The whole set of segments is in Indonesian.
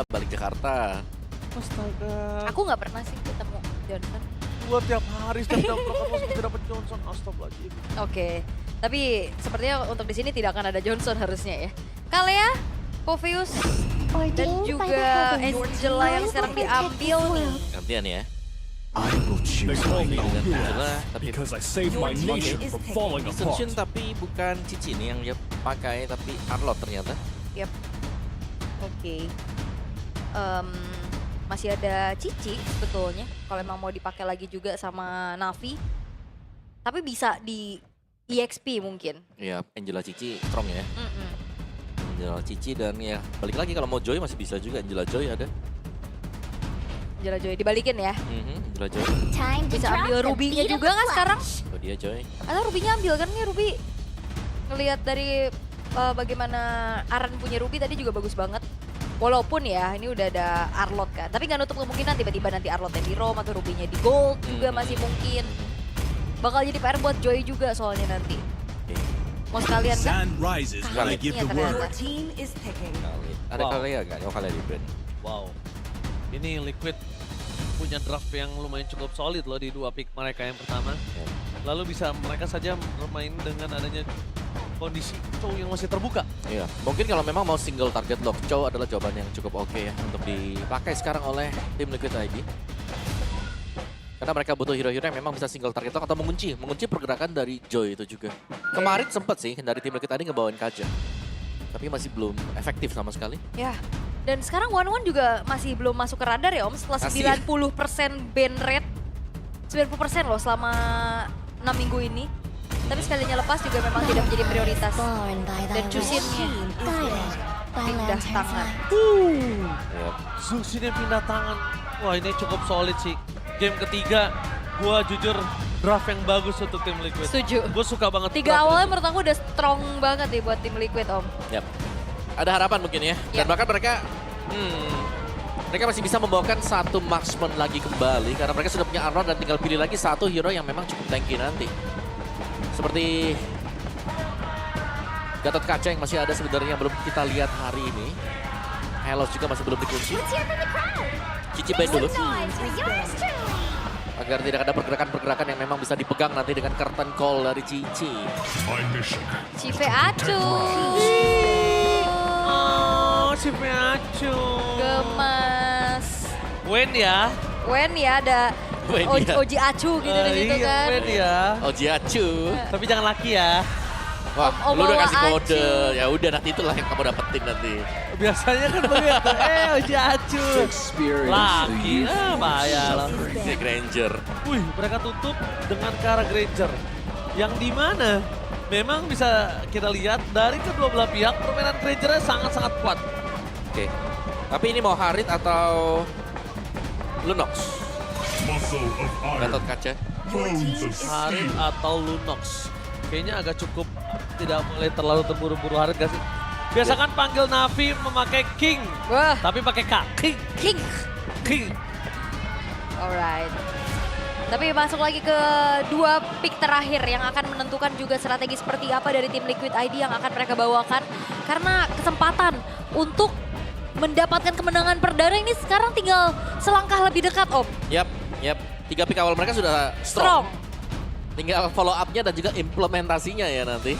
balik Jakarta. Astaga. Aku nggak pernah sih ketemu Johnson. Gua tiap hari setiap jam makan masih tidak dapat Johnson. Astagfirullahaladzim. Oke, tapi sepertinya untuk di sini tidak akan ada Johnson harusnya ya. Kalea, Poveus, dan juga Angela yang sekarang diambil nih. Gantian ya. I will choose my Dengan own Angela, path tapi because I saved my nation from falling Sunshine apart. tapi bukan Cici nih yang dia pakai, tapi Arlot ternyata. Yap. Oke. Masih ada Cici sebetulnya kalau emang mau dipakai lagi juga sama Navi. Tapi bisa di EXP mungkin. Iya, Angela Cici strong ya. Mm-mm. Angela Cici dan ya balik lagi kalau mau Joy masih bisa juga. Angela Joy ada. Angela Joy dibalikin ya. Angela Joy. Bisa ambil Ruby-nya juga nggak sekarang? Oh dia Joy. Atau Ruby-nya ambil kan nih Ruby. Ngelihat dari bagaimana Aran punya Ruby tadi juga bagus banget. Walaupun ya ini udah ada Arlot kan. Tapi nggak nutup kemungkinan tiba-tiba nanti Arlotnya di Rom atau Ruby-nya di Gold juga masih mungkin. Bakal jadi PR buat Joy juga soalnya nanti. Mau sekalian kan? Sun rises when I give the Ternyata. word. Ada Kalea gak? Oh Kalea di band. Wow. Ini Liquid punya draft yang lumayan cukup solid loh di dua pick mereka yang pertama. Ya. Lalu bisa mereka saja bermain dengan adanya kondisi Chow yang masih terbuka. Iya, mungkin kalau memang mau single target lock, Chow adalah jawaban yang cukup oke ya untuk dipakai sekarang oleh tim Liquid ID. Karena mereka butuh hero-hero yang memang bisa single target lock atau mengunci pergerakan dari Joy itu juga. Kemarin sempet sih dari tim Liquid ID ngebawain Kaja. Tapi masih belum efektif sama sekali. Ya. Dan sekarang One juga masih belum masuk ke radar ya Om. Setelah Masih. 90% ban rate. 90% loh selama 6 minggu ini. Tapi sekalinya lepas juga memang tidak menjadi prioritas. Dan Chusinnya pindah tangan. Ya. Zuxin yang pindah tangan. Wah ini cukup solid sih. Game ketiga, gua jujur draft yang bagus untuk tim Liquid. Setuju. Gue suka banget. 3 draft awalnya ini. menurut aku udah strong banget nih buat tim Liquid Om. Yap. Ada harapan mungkin ya. Dan Yap. bahkan mereka masih bisa membawakan satu marksman lagi kembali. Karena mereka sudah punya Arron dan tinggal pilih lagi satu hero yang memang cukup tanky nanti. Seperti Gatot Kaca yang masih ada sebenarnya yang belum kita lihat hari ini. Helos juga masih belum dikunci. Cici band dulu. Agar tidak ada pergerakan-pergerakan yang memang bisa dipegang nanti dengan curtain call dari Cici. My mission. Cive Acu. Oh, si Piacu. Gemas. Wen ya. Wen ya ada Wen ya. Oji Acu gitu di situ Iya, kan. Wen ya. Oh Jiacu. Tapi jangan laki ya. Wah, Om lu udah Omawa kasih kode. Acu. Ya udah nanti itulah yang kamu dapetin nanti. Biasanya kan begitu. Oji Acu. Experience Laki. Bahaya lah. Ini Granger. Wih, mereka tutup dengan ke arah Granger. Yang di mana memang bisa kita lihat dari kedua belah pihak permainan Granger sangat-sangat kuat. Oke. Tapi ini mau Harit atau Lunox? muscle of Gatot iron, Kaca. bones of Harit steel. atau Lunox. Kayaknya agak cukup tidak boleh terlalu terburu-buru Harit gak sih? Biasa kan panggil Navi memakai King, Wah, tapi pakai K. King, King. King. Alright. Tapi masuk lagi ke 2 pick terakhir yang akan menentukan juga strategi seperti apa dari tim Liquid ID yang akan mereka bawakan. Karena kesempatan untuk mendapatkan kemenangan perdana ini sekarang tinggal selangkah lebih dekat Om. Yap. 3 pick awal mereka sudah strong. Tinggal follow up-nya dan juga implementasinya ya nanti.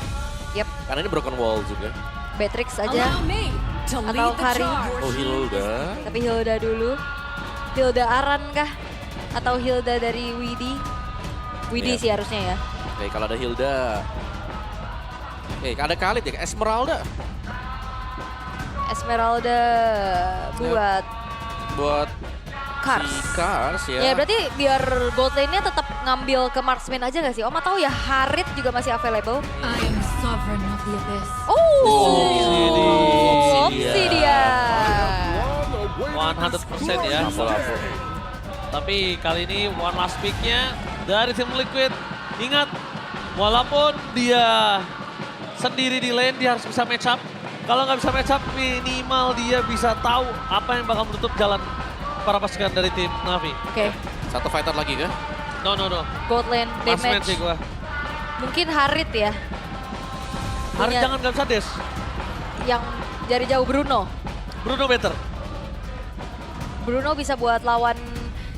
Yap, Karena ini broken wall juga. Beatrix aja. Atau Kari. Oh Hilda. Tapi Hilda dulu. Hilda Aran kah? Atau Hilda dari Widi? Widi Iya. sih harusnya ya. Oke kalau ada Hilda. Oke ada Khalid ya. Esmeralda. Esmeralda buat Buat Cars. si Cars ya. Ya berarti biar gold lane-nya tetap ngambil ke marksman aja gak sih Om? Atau ya Harit juga masih available? I am sovereign of the abyss. Oh, Obsidian. Obsidian. 100% ya. Lapo-lapo. Tapi kali ini one last pick-nya dari tim Liquid. Ingat, walaupun dia sendiri di lane, dia harus bisa match up. Kalau nggak bisa match up, minimal dia bisa tahu apa yang bakal menutup jalan para pasukan dari tim Navi. Oke, Satu fighter lagi kah? No. gold lane Marksman sih damage. gua. Mungkin Harit ya, Harit Punya- jangan nggak bisa dash. yang dari jauh Bruno. Bruno better. Bruno bisa buat lawan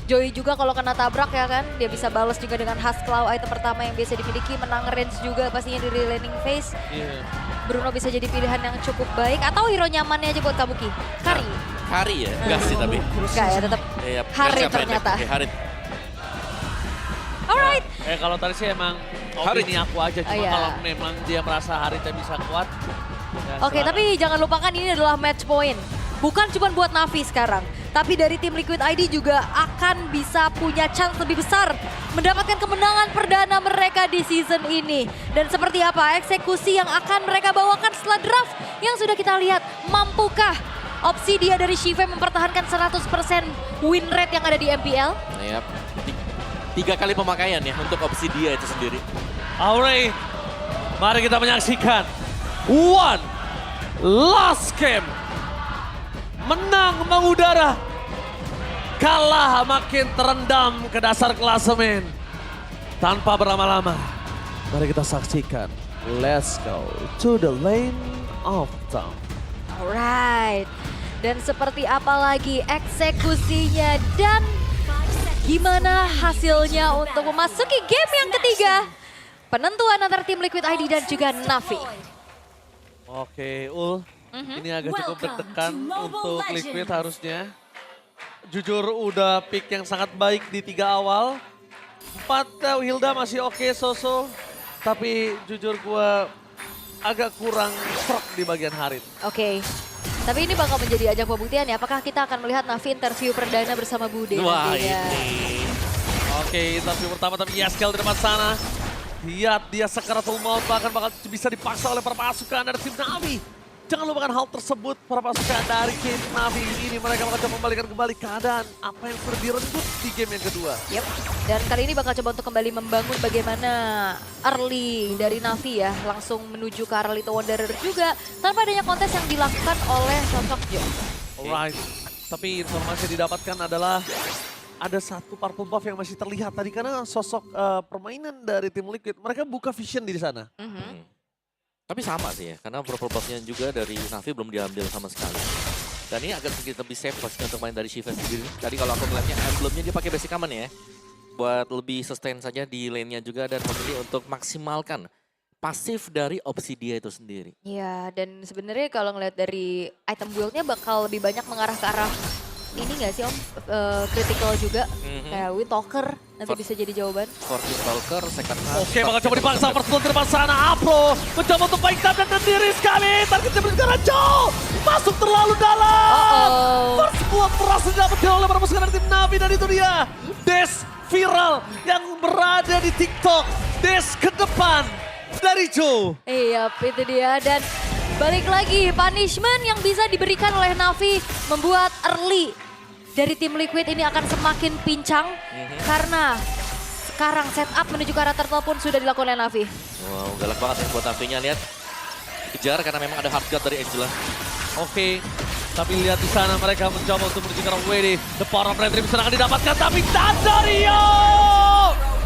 Joey juga kalau kena tabrak ya kan. Dia bisa balas juga dengan Husklaw, item pertama yang biasa dimiliki. Menang range juga pastinya di laning phase. Iya. Bruno bisa jadi pilihan yang cukup baik. Atau hero nyamannya aja buat Kabuki. Kari. Kari ya? Enggak sih tapi. Enggak ya, tetap Iya, Harit siapa ternyata. Oke, Harit. Alright. Kalau tadi sih emang opini aku aja. Cuma iya. kalau memang dia merasa Haritnya bisa kuat. ya Oke, silakan. tapi jangan lupakan ini adalah match point. Bukan cuma buat Navi sekarang, tapi dari tim Liquid ID juga akan bisa punya chance lebih besar mendapatkan kemenangan perdana mereka di season ini. Dan seperti apa eksekusi yang akan mereka bawakan setelah draft yang sudah kita lihat. Mampukah Obsidia dari Shive mempertahankan 100% win rate yang ada di MPL? Yap. 3 kali pemakaian ya untuk Obsidia itu sendiri. Aurey, mari kita menyaksikan one last game. Menang mengudara, kalah makin terendam ke dasar klasemen. Tanpa berlama-lama, mari kita saksikan. Let's go to the lane of town. Alright. Dan seperti apa lagi eksekusinya dan gimana hasilnya untuk memasuki game yang ketiga. Penentuan antara tim Liquid ID dan juga Navi. Oke, Ul. Ini agak cukup deg-degan untuk Liquid harusnya. Jujur udah pick yang sangat baik di 3 awal. 4 Hilda masih oke, Soso. Tapi jujur gue agak kurang serak di bagian Harit. Oke. Tapi ini bakal menjadi ajang pembuktian ya. Apakah kita akan melihat Navi interview perdana bersama Bude Wah nantinya. ini. Oke, interview pertama tapi Yaskel di depan sana. Lihat dia sekaratul maut bahkan bakal bisa dipaksa oleh para pasukan dari tim Navi. Jangan lupakan hal tersebut, para pasukan dari tim Navi ini mereka bakal coba membalikan kembali keadaan apa yang sudah direnggut di game yang kedua. Yep. Dan kali ini bakal coba untuk kembali membangun bagaimana early dari Navi ya. Langsung menuju ke arah Little Wanderer juga. Tanpa adanya kontes yang dilakukan oleh sosok Jo. Alright, tapi informasi yang didapatkan adalah ada satu purple buff yang masih terlihat tadi karena sosok permainan dari tim Liquid. Mereka buka vision di sana. Tapi sama sih ya, karena purple buff-nya juga dari Navi belum diambil sama sekali. Dan ini agak sedikit lebih safe pastinya untuk main dari Shiva sendiri. Tadi kalau aku melihatnya emblemnya dia pakai basic common ya. Buat lebih sustain saja di lane-nya juga dan memilih untuk maksimalkan pasif dari Obsidia itu sendiri. Iya, dan sebenarnya kalau ngeliat dari item build-nya bakal lebih banyak mengarah ke arah ini nggak sih Om? Critical juga, kayak Windtalker nanti bisa jadi jawaban. Fortune Stalker, second half. Oke, bakal coba dipaksa first blood di depan sana. Apro mencoba untuk baik dan sendiri sekali. Targetnya berjalan jauh. Masuk terlalu dalam. First blood berhasil didapatkan oleh para pasukan dari tim Navi. Dan itu dia. Des viral yang berada di TikTok. Des ke depan dari Joe. Iya, itu dia. Dan balik lagi, punishment yang bisa diberikan oleh Navi membuat early dari tim Liquid ini akan semakin pincang. Karena sekarang setup menuju ke arah turtle pun sudah dilakukan oleh Navi. Wow, galak banget ya buat Navi-nya. Lihat, kejar karena memang ada hard guard dari Angela. Oke, tapi lihat di sana mereka mencoba untuk menuju ke arah WD. The power of retribution akan didapatkan, tapi Andorio!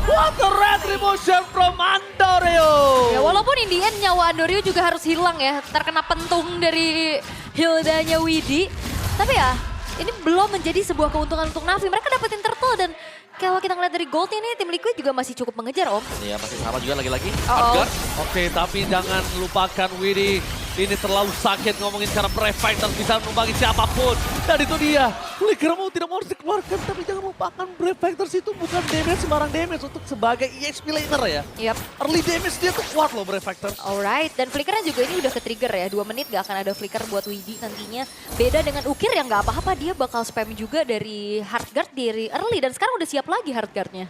What a retribution from Andorio! Ya walaupun in the end nyawa Andorio juga harus hilang ya. Terkena pentung dari Hildanya Widi. Tapi ya ini belum menjadi sebuah keuntungan untuk Navi. Mereka dapetin turtle dan kalau kita ngeliat dari gold ini tim Liquid juga masih cukup mengejar Om. Iya, masih sama juga lagi-lagi. Hard guard. Oke, tapi jangan lupakan Widi. Ini terlalu sakit ngomongin cara Brave Fighters bisa membagi siapapun. Dan itu dia. Flicker mau tidak mau harus dikeluarkan. Tapi jangan lupakan Brave Fighters itu bukan damage sembarang damage untuk sebagai EXP laner ya. Yap. Early damage dia tuh kuat loh Brave Fighters. Alright, dan flickernya juga ini udah ke-trigger ya. 2 menit gak akan ada flicker buat Widi nantinya. Beda dengan Ukir yang gak apa-apa, dia bakal spam juga dari hard guard dari early. Dan sekarang udah siap lagi hard guardnya.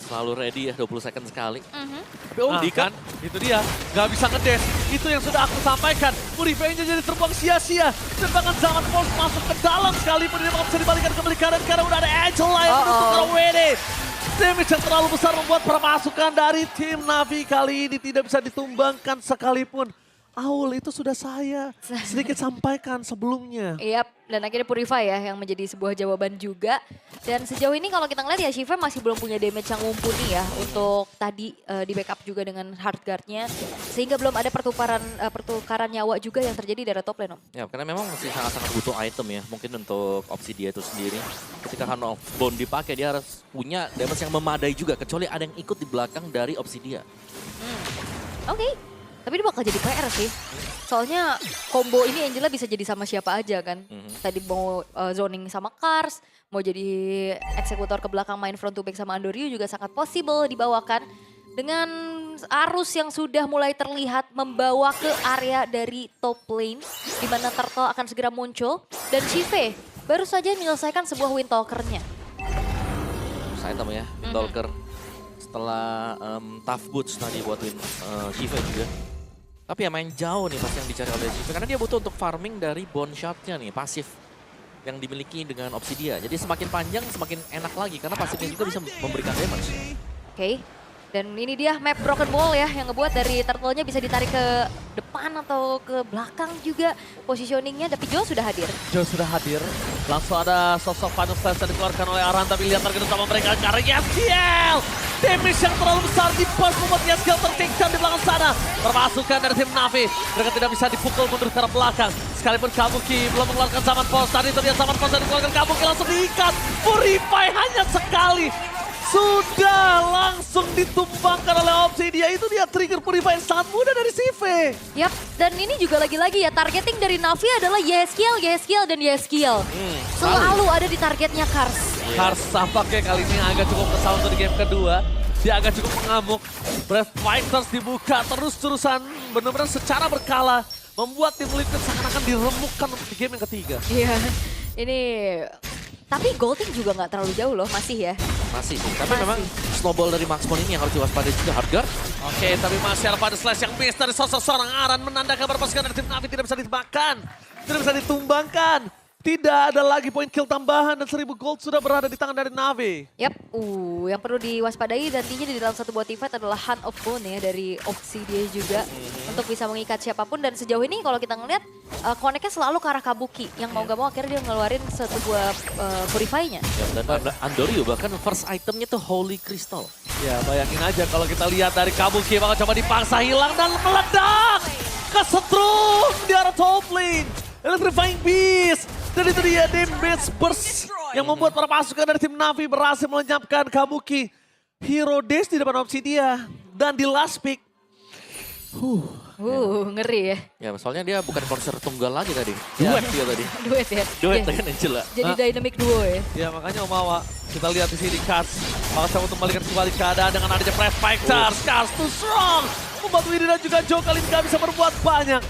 Selalu ready ya, 20 second sekali. Tapi Uli kan, itu dia. Gak bisa ngedes. Itu yang sudah aku sampaikan. Purify-nya jadi terbuang sia-sia. Tembakan zaman Force masuk ke dalam sekalipun. Dia bakal bisa dibalikan kembali kanan karena udah ada Angel lain menutup ke WD. Damage yang terlalu besar membuat permasukan dari tim Navi kali ini tidak bisa ditumbangkan sekalipun. Aul itu sudah saya sedikit sampaikan sebelumnya. Yap, dan akhirnya Purify ya yang menjadi sebuah jawaban juga. Dan sejauh ini kalau kita ngeliat ya Shiva masih belum punya damage yang mumpuni ya untuk tadi di backup juga dengan hard guard-nya. sehingga belum ada pertukaran nyawa juga yang terjadi dari top lane, Om. Ya, karena memang masih sangat-sangat butuh item ya. Mungkin untuk opsi dia itu sendiri. Ketika Hand of Bone dipakai, dia harus punya damage yang memadai juga. Kecuali ada yang ikut di belakang dari opsi dia. Oke, tapi ini bakal jadi PR sih. Soalnya combo ini Angela bisa jadi sama siapa aja kan. Tadi mau zoning sama Kars, mau jadi eksekutor ke belakang main front to back sama Andoryu juga sangat possible dibawakan. Dengan arus yang sudah mulai terlihat membawa ke area dari top lane. Di mana Turtle akan segera muncul. Dan Shive baru saja menyelesaikan sebuah Windtalker-nya. Saya tahu ya, Windtalker. Setelah tough boots tadi buat Shiva juga. Tapi ya main jauh nih pas yang dicari oleh Shiva. Karena dia butuh untuk farming dari bone shot-nya nih, pasif. Yang dimiliki dengan opsi dia. Jadi semakin panjang semakin enak lagi. Karena pasifnya juga bisa memberikan damage. Oke. Dan ini dia map Broken Wall ya yang ngebuat dari Turtle-nya bisa ditarik ke depan atau ke belakang juga positioningnya. Tapi Joe sudah hadir. Joe sudah hadir. Langsung ada sosok Final Slash yang dikeluarkan oleh Aran. Tapi lihat target utama mereka karena Yesgiel. Damage yang terlalu besar di push membuat Yesgiel tertake down di belakang sana. Permasukan dari tim Navi. Mereka tidak bisa dipukul mundur ke arah belakang. Sekalipun Kabuki belum mengeluarkan zaman pos. Tadi itu dia zaman pos yang dikeluarkan Kabuki langsung diikat. Purify hanya sekali. Sudah langsung ditumbangkan oleh opsi dia. Itu dia trigger Purify yang sangat mudah dari Shive. Yap, dan ini juga lagi-lagi ya targeting dari Navi adalah Yesgiel, Yesgiel, dan Yesgiel. Selalu ada di targetnya Kars. Kars tampaknya kali ini agak cukup kesal untuk di game kedua. Dia agak cukup mengamuk. Breath Fighters dibuka terus-terusan. Benar-benar secara berkala. Membuat tim Liquid seakan-akan diremukkan untuk di game yang ketiga. Iya, ini... Tapi Golding juga nggak terlalu jauh loh, masih ya. Masih sih, tapi memang snowball dari Maxpon ini yang harus diwaspadai juga. Hardguard. Oke, tapi masih ada pada slash yang miss dari sosok seorang Aran. Menandakan berpasukan dari tim Navi tidak bisa ditebakkan. Tidak bisa ditumbangkan. Tidak ada lagi poin kill tambahan dan 1000 gold sudah berada di tangan dari Navi. Yap, yang perlu diwaspadai nantinya di dalam satu buat event adalah Hand of Bone ya dari opsi dia juga untuk bisa mengikat siapapun. Dan sejauh ini kalau kita ngeliat connect-nya selalu ke arah Kabuki yang mau gak mau akhirnya dia ngeluarin satu buah Purify-nya. Ya, dan Andoryu bahkan first itemnya tuh Holy Crystal. Ya bayangin aja kalau kita lihat dari Kabuki bakal coba dipaksa hilang dan meledak. Kesetrum di arah top lane. Electrifying Beast. Dan itu dia damage burst yang membuat para pasukan dari tim Navi berhasil melenyapkan Kabuki. Hero Days di depan opsi dia. Dan di last pick. Ngeri ya. Ya soalnya dia bukan konser tunggal lagi tadi. Duet dia tadi. Duet ya. Duet Iya. dengan Angela. Jadi dynamic duo ya. Ya makanya Omawa kita lihat di sini Kars. Makanya untuk membalikan kembali keadaan dengan adanya Press Fighters. Kars too strong. Membuat Widhi dan juga Joe kali ini gak bisa berbuat banyak.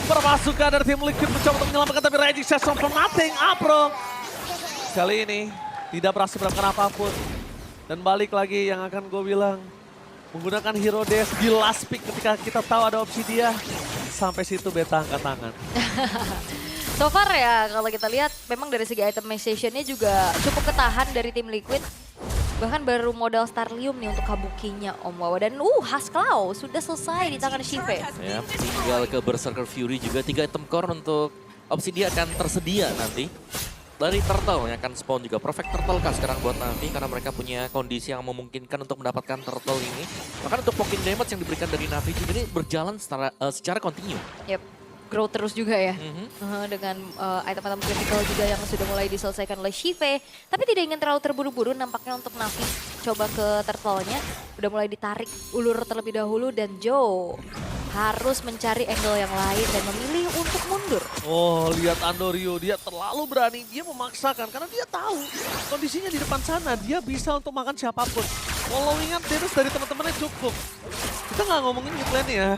Permasukan dari tim Liquid mencoba untuk menyelamatkan tapi Reggie Session from nothing. Apro. Kali ini tidak berhasil melakukan apapun. Dan balik lagi yang akan gue bilang. Menggunakan Hero Dash di last pick ketika kita tahu ada opsi dia. Sampai situ beta angkat tangan. So far ya kalau kita lihat memang dari segi itemization-nya juga cukup ketahan dari tim Liquid. Bahkan baru modal Starlium nih untuk Kabukinya Om Wawa. Dan Hasklau sudah selesai di tangan Shive. Ya, tinggal ke Berserker Fury juga 3 item core untuk opsi dia akan tersedia nanti. Dari Turtle yang akan spawn juga. Perfect Turtle kah sekarang buat Navi karena mereka punya kondisi yang memungkinkan untuk mendapatkan Turtle ini. Bahkan untuk poking damage yang diberikan dari Navi juga ini berjalan secara kontinu. Yep, grow terus juga ya. Dengan item-item critical juga yang sudah mulai diselesaikan oleh Shive. Tapi tidak ingin terlalu terburu-buru nampaknya untuk Navi. Coba ke Turtle-nya. Udah mulai ditarik ulur terlebih dahulu dan Joe harus mencari angle yang lain dan memilih untuk mundur. Oh, lihat Andoryu, dia terlalu berani, dia memaksakan karena dia tahu kondisinya di depan sana, dia bisa untuk makan siapapun. Walau ingat damage dari teman-temannya cukup. Kita nggak ngomongin mid lane ya,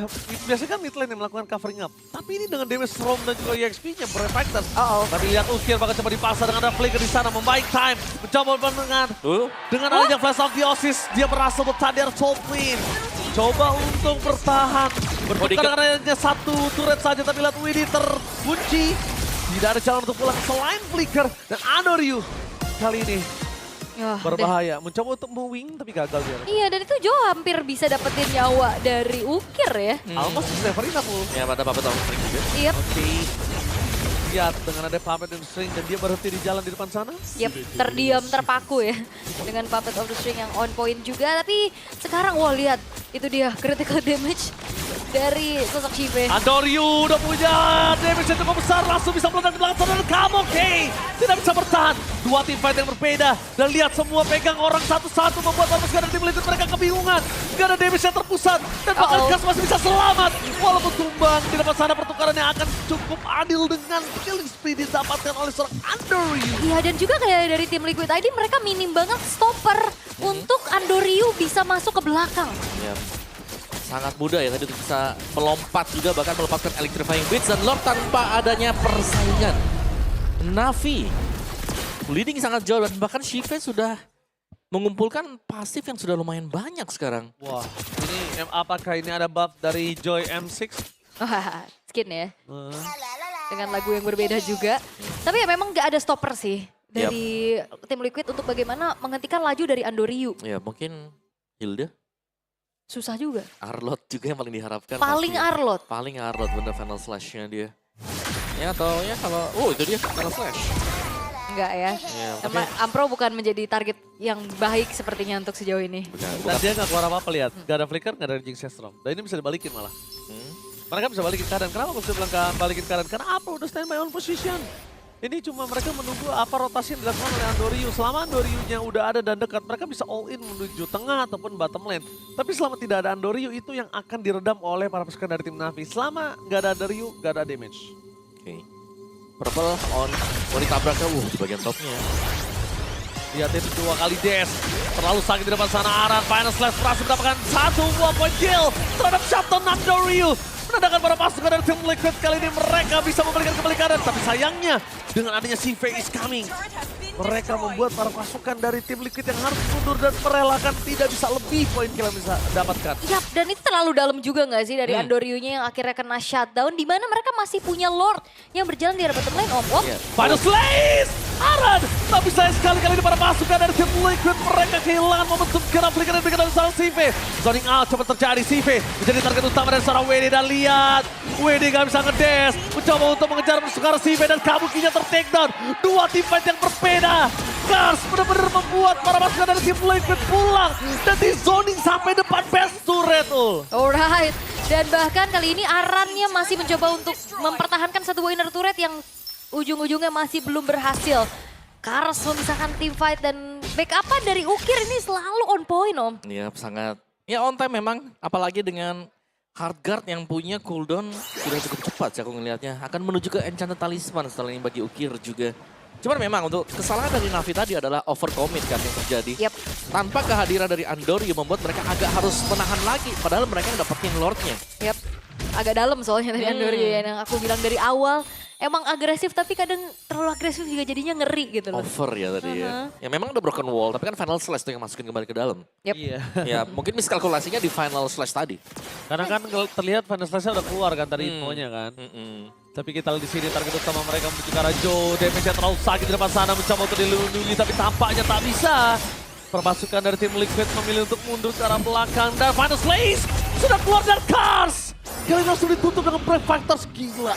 biasanya kan mid lane yang melakukan covering up. Tapi ini dengan damage Rom dan juga EXP-nya, Prefactors. Tapi lihat Ukir bakal coba dipaksa dengan ada flicker di sana, membaik time, mencoba dengan adanya Flash of Theosis, dia berhasil bertahan top lane. Coba untuk bertahan. Bertukar hanya satu turret saja, tapi lihat Widhi terkunci. Tidak ada jalan untuk pulang selain Flicker dan Andoryu. Kali ini berbahaya. Mencoba untuk mewing tapi gagal dia. Iya, dan itu Joe hampir bisa dapetin nyawa dari Ukir ya. Almost Severin aku. Ya pada Puppet of the String juga. Yep. Oke. Lihat dengan ada Puppet of the String dan dia berhenti di jalan di depan sana. Yep, terdiam, terpaku ya. Dengan Puppet of the String yang on point juga. Tapi sekarang, wah lihat. Itu dia, critical damage. dari sosok Shive. Andoryu udah punya damage yang cukup besar, langsung bisa meledak di belakang sana dan Kamoke tidak bisa bertahan. Dua tim fight yang berbeda dan lihat semua pegang orang satu-satu membuat para pasukan dari tim Liquid mereka kebingungan. Gak ada damage yang terpusat dan bahkan Gas masih bisa selamat. Walaupun tumbang di depan sana pertukaran yang akan cukup adil dengan killing speed didapatkan oleh seorang Andoryu. Iya, dan juga kayak dari tim Liquid ID mereka minim banget stopper untuk Andoryu bisa masuk ke belakang. Ya, sangat mudah ya tadi untuk bisa melompat juga, bahkan melepaskan Electrifying Blitz dan Lord tanpa adanya persaingan. Navi leading sangat jauh dan bahkan Shive sudah mengumpulkan pasif yang sudah lumayan banyak sekarang. Wah, ini apakah ini ada buff dari Joy M6? Wah, skin ya. Dengan lagu yang berbeda juga. Tapi ya memang nggak ada stopper sih dari tim Liquid untuk bagaimana menghentikan laju dari Andoryu. Ya mungkin Hilda, Susah juga. Arlot juga yang paling diharapkan. Paling pasti. Arlot. Paling Arlot bener final slash-nya dia. Ya atau ya kalau, itu dia final slash. Enggak ya. Ya, tapi Emang Ampro bukan menjadi target yang baik sepertinya untuk sejauh ini. Dan dia nggak keluar apa-apa, lihat. Gak ada flicker, gak ada Jinx Storm. Dan ini bisa dibalikin malah. Mereka bisa balikin keadaan. Kenapa bisa bilang balikin keadaan? Karena apa udah standby on position. Ini cuma mereka menunggu apa rotasi yang dilakukan oleh Andoryu. Selama Andoryu-nya udah ada dan dekat, mereka bisa all in menuju tengah ataupun bottom lane. Tapi selama tidak ada Andoryu, itu yang akan diredam oleh para pasukan dari tim Navi. Selama nggak ada Andoryu, nggak ada damage. Oke. Purple on ditabraknya, di bagian topnya. Lihatin dua kali dash. Terlalu sakit di depan sana. Aran final slash berhasil mendapatkan satu buah point kill terhadap Shutdown Andoryu. Menandakan para pasukan dari tim Liquid kali ini mereka bisa memberikan kembali keadaan. Tapi sayangnya dengan adanya CV is coming, mereka membuat para pasukan dari tim Liquid yang harus mundur dan merelakan tidak bisa lebih poin kill yang bisa dapatkan. Yap, dan itu terlalu dalam juga nggak sih dari Andoryu-nya yang akhirnya kena shutdown, di mana mereka masih punya Lord yang berjalan di arah bottom lane. Om. Iya. Final Slash! Aran! Tapi sayang sekali-kali ini para pasukan dari tim Liquid mereka kehilangan momentum karena flicker yang diberikan oleh seorang CV. Zoning out coba terjadi, CV menjadi target utama dari seorang WD dan lihat. WD gak bisa ngedes, mencoba untuk mengejar sekarang CV dan Kabukinya ter-takedown. Dua tim fight yang berbeda. Kars benar-benar membuat para pasukan dari tim Liquid pulang dan di zoning sampai depan best turret. Alright, dan bahkan kali ini Arannya masih mencoba untuk mempertahankan satu inner turret yang ujung-ujungnya masih belum berhasil. Kars memisahkan tim fight dan backupan dari Ukir ini selalu on point, Om. Iya, sangat. Ya on time memang, apalagi dengan Hardguard yang punya cooldown sudah cukup cepat sih aku ngelihatnya. Akan menuju ke Enchanted Talisman setelah ini bagi Ukir juga. Cuman memang untuk kesalahan dari Navi tadi adalah overcommit kan yang terjadi. Yep. Tanpa kehadiran dari Andoryu membuat mereka agak harus menahan lagi. Padahal mereka yang dapetin Lordnya. Yap, agak dalam soalnya dari Andoryu yang aku bilang dari awal. Emang agresif tapi kadang terlalu agresif juga jadinya ngeri gitu loh. Over ya tadi ya. Ya memang udah broken wall, tapi kan final slash tuh yang masukin kembali ke dalam. Yep. Iya. Ya mungkin miskalkulasinya di final slash tadi. Karena kan terlihat final slash-nya udah keluar kan tadi infonya kan. Tapi kita lihat di sini target utama mereka menuju ke arah Joe. Damage-nya terlalu sakit di depan sana mencoba untuk dilindungi tapi tampaknya tak bisa. Perpasukan dari tim Liquid memilih untuk mundur ke arah belakang dan final slash sudah keluar dari Kars. Kali langsung ditutup dengan Brave Fighters, gila.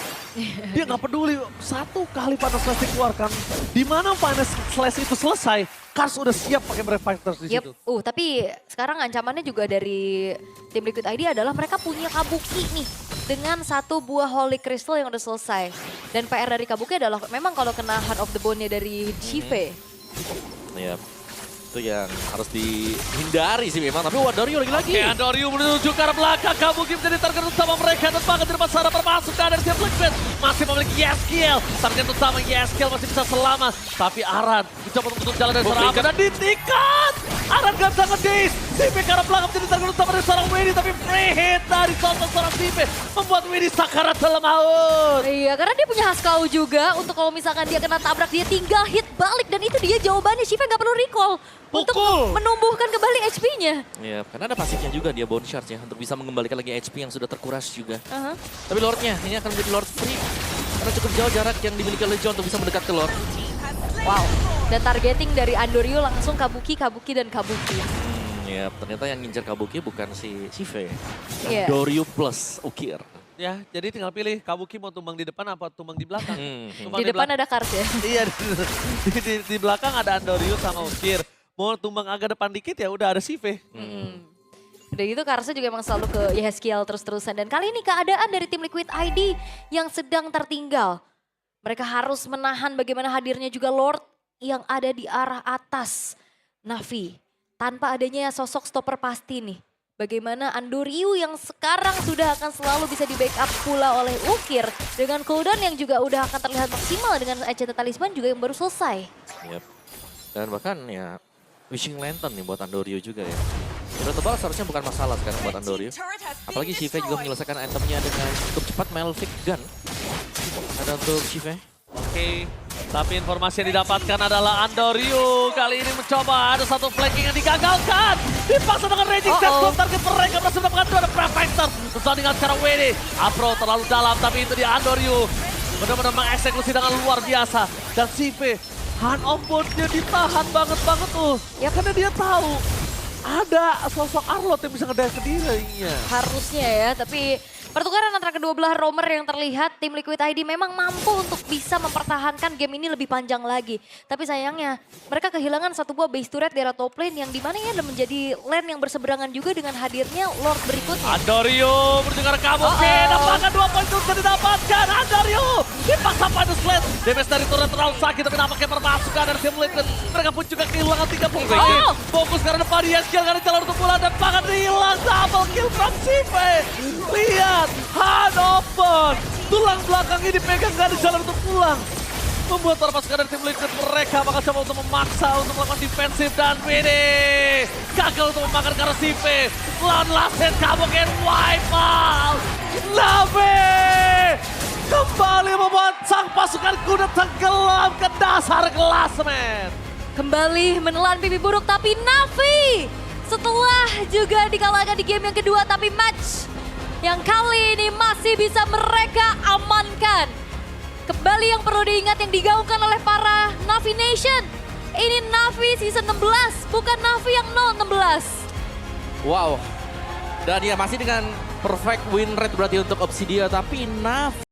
Dia nggak peduli, satu kali Final Slash dikeluarkan. Di mana Final Slash itu selesai, Kars udah siap pakai Brave Fighters di situ. Tapi sekarang ancamannya juga dari tim Liquid ID adalah mereka punya Kabuki nih. Dengan satu buah Holy Crystal yang udah selesai. Dan PR dari Kabuki adalah memang kalau kena Heart of the Bone-nya dari Shive. Ya itu yang harus dihindari sih memang. Tapi Andoryu lagi-lagi. Oke, Andoryu menuju ke arah belakang. Kabuki menjadi target utama mereka. Dan bahkan di depan sana perpasukan dari tim Liquid masih memiliki Yeskiel. Target utama Yeskiel masih bisa selamat. Tapi Aran mencoba untuk jalan dari seorang Aran dan ditikat. Aran gak bisa ngedis. Sipe ke arah belakang menjadi target utama dari seorang Winnie. Tapi free hit dari seorang Sipe membuat Winnie sakarat dalam maut. Iya, karena dia punya Haskell juga. Untuk kalau misalkan dia kena tabrak, dia tinggal hit balik. Dan itu dia jawabannya. Shive gak perlu recall. Untuk menumbuhkan kembali HP-nya. Iya, karena ada pasifnya juga dia bone shard ya. Untuk bisa mengembalikan lagi HP yang sudah terkuras juga. Tapi Lordnya ini akan menjadi Lord free. Karena cukup jauh jarak yang dimiliki oleh John untuk bisa mendekat ke Lord. Wow. Dan targeting dari Andoryu langsung Kabuki, dan Kabuki. Ya, ternyata yang ngincar Kabuki bukan si Shive. Iya. Andoryu plus Ukir. Ya, jadi tinggal pilih Kabuki mau tumbang di depan apa tumbang di belakang. Di depan ada Kars ya. Iya, di belakang ada Andoryu sama Ukir. Mau tumbang agak depan dikit ya udah ada Sive. Udah gitu Karsa juga emang selalu ke Yeskiel terus-terusan. Dan kali ini keadaan dari tim Liquid ID yang sedang tertinggal. Mereka harus menahan bagaimana hadirnya juga Lord yang ada di arah atas. Navi, tanpa adanya sosok stopper pasti nih. Bagaimana Andoryu yang sekarang sudah akan selalu bisa di backup pula oleh Ukir. Dengan cooldown yang juga udah akan terlihat maksimal dengan Agenda Talisman juga yang baru selesai. Yep. Dan bahkan ya Wishing Lantern nih buat Andoryu juga ya. Hero tebal seharusnya bukan masalah sekarang buat Andoryu. Apalagi Shive juga menyelesaikan itemnya dengan cukup cepat. Melvic Gun ada untuk Shive. Oke, tapi informasi yang didapatkan adalah Andoryu kali ini mencoba ada satu flanking yang digagalkan. Dipaksa dengan raging set belum target mereka berhasil mendapatkan dua Prefector. Bersandingan secara WD. Apro terlalu dalam tapi itu dia Andoryu. Benar-benar mengeksekusi dengan luar biasa. Dan Sive, hand of board-nya ditahan banget tuh. Ya karena dia tahu ada sosok Arlot yang bisa ngedaya ke dirinya. Harusnya ya, tapi pertukaran antara kedua belah roamer yang terlihat tim Liquid ID memang mampu untuk bisa mempertahankan game ini lebih panjang lagi. Tapi sayangnya mereka kehilangan satu buah base turret di arah top lane yang dimana ya menjadi lane yang berseberangan juga dengan hadirnya Lord berikutnya. Andoryu berdengar kabut, dapatkan 2 poin terus didapatkan. Andoryu dipaksa pada sled. Damage dari turret terlalu sakit tapi nampaknya permasukan dari tim Liquid. Mereka pun juga kehilangan 3 poin. Fokus karena depan dia skill karena jalan untuk pulang dan bahkan hilang double kill from Sive. Lihat, hand open. Tulang belakangnya dipegang gak ada jalan untuk pulang. Membuat para pasukan dari tim Liquid mereka bakal coba untuk memaksa untuk melakukan defensif dan WD gagal untuk memakan karena Sive. Lawan Lassen kabuk and wipe out. Navi kembali membuat sang pasukan kuda tenggelam ke dasar klasemen. Kembali menelan pipi buruk tapi Navi setelah juga dikalahkan di game yang kedua tapi match yang kali ini masih bisa mereka amankan. Kembali yang perlu diingat yang digaungkan oleh para Navi Nation. Ini Navi season 16, bukan Navi yang 016. Wow. Dan ya masih dengan perfect win rate berarti untuk Obsidia. Tapi Navi